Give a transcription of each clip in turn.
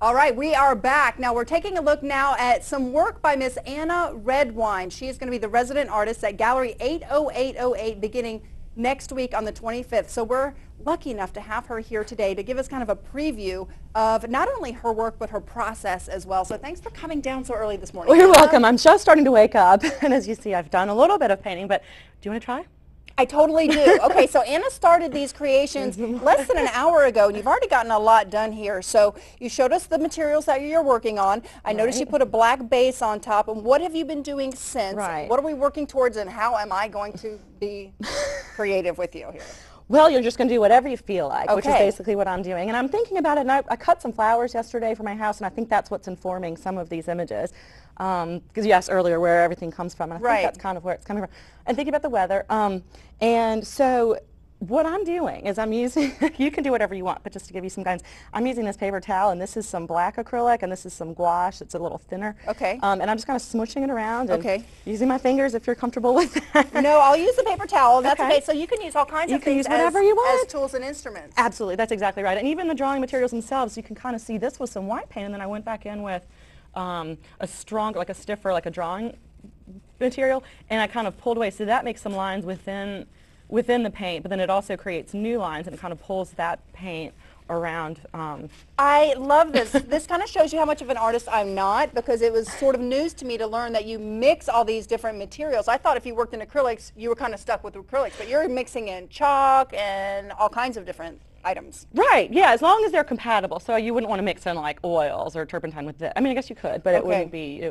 All right, we are back. Now we're taking a look now at some work by Miss Anna Redwine. She is going to be the resident artist at Gallery 80808 beginning next week on the 25th. So we're lucky enough to have her here today to give us kind of a preview of not only her work but her process as well. So thanks for coming down so early this morning. Well, you're welcome. I'm just starting to wake up, and as you see, I've done a little bit of painting, but do you want to try? I totally do. Okay, so Anna started these creations less than an hour ago, and you've already gotten a lot done here. So you showed us the materials that you're working on. I noticed you put a black base on top. And what have you been doing since? Right. What are we working towards, and how am I going to be creative with you here? Well, you're just going to do whatever you feel like, which is Okay. basically what I'm doing. And I'm thinking about it, and I cut some flowers yesterday for my house, and I think that's what's informing some of these images. Because you asked earlier where everything comes from, and I Right. think that's kind of where it's coming from. And thinking about the weather. And so what I'm doing is I'm using, you can do whatever you want, but just to give you some guidance, I'm using this paper towel, and this is some black acrylic, and this is some gouache. It's a little thinner. Okay. And I'm just kind of smushing it around and Okay. using my fingers if you're comfortable with that. No, I'll use the paper towel. That's Okay. okay. So you can use all kinds You of can things use whatever you want. as tools and instruments. Absolutely, that's exactly right. And even the drawing materials themselves, you can kind of see this was some white paint, and then I went back in with a stronger, like a stiffer, like a drawing material, and I kind of pulled away. So that makes some lines within the paint, but then it also creates new lines, and it kind of pulls that paint around. I love this. This kind of shows you how much of an artist I'm not, because it was sort of news to me to learn that you mix all these different materials. I thought if you worked in acrylics, you were kind of stuck with acrylics, but you're mixing in chalk and all kinds of different items. Right, yeah, as long as they're compatible. So you wouldn't want to mix in like oils or turpentine with this. I mean, I guess you could, but it wouldn't be,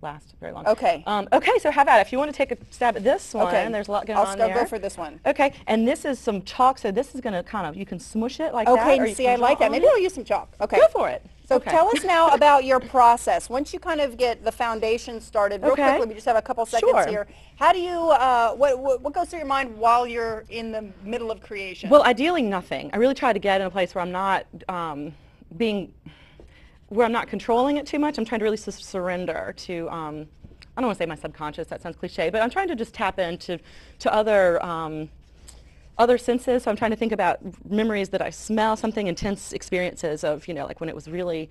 last very long. Okay. Okay, so how about if you want to take a stab at this one, Okay. there's a lot going on there. I'll go for this one. Okay, and this is some chalk, so this is going to kind of, you can smush it like that. Okay, or you see, can I like draw that. on Maybe it. I'll use some chalk. Okay. Go for it. So Okay. tell us now about your process. Once you kind of get the foundation started, real Okay. quickly, we just have a couple seconds Sure. here. How do you, what goes through your mind while you're in the middle of creation? Well, ideally nothing. I really try to get in a place where I'm not where I'm not controlling it too much. I'm trying to really surrender to, I don't want to say my subconscious, that sounds cliche, but I'm trying to just tap into other senses. So I'm trying to think about memories that I smell, something intense experiences of, like when it was really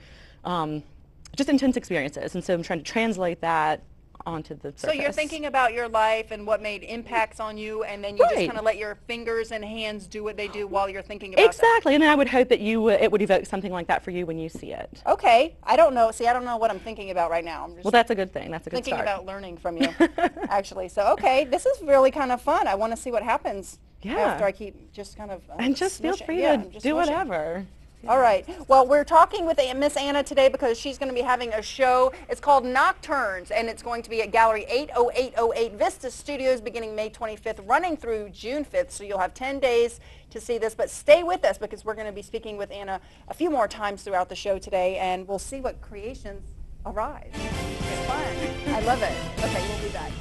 just intense experiences. And so I'm trying to translate that onto the surface. So you're thinking about your life and what made impacts on you, and then you just Right. kind of let your fingers and hands do what they do while you're thinking about Exactly, and I would hope that it would evoke something like that for you when you see it. that. Okay. I don't know. See, I don't know what I'm thinking about right now. I'm just Well, that's a good thing. That's a good thinking start. about learning from you, actually. So, okay, this is really kind of fun. I want to see what happens Yeah. after I keep just kind of And just feel smooshing. free Yeah, to I'm just do smooshing. whatever. All right. Well, we're talking with Miss Anna today because she's going to be having a show. It's called Nocturnes, and it's going to be at Gallery 80808 Vista Studios beginning May 25th, running through June 5th. So you'll have 10 days to see this. But stay with us because we're going to be speaking with Anna a few more times throughout the show today, and we'll see what creations arise. It's fun. I love it. Okay, we'll be back.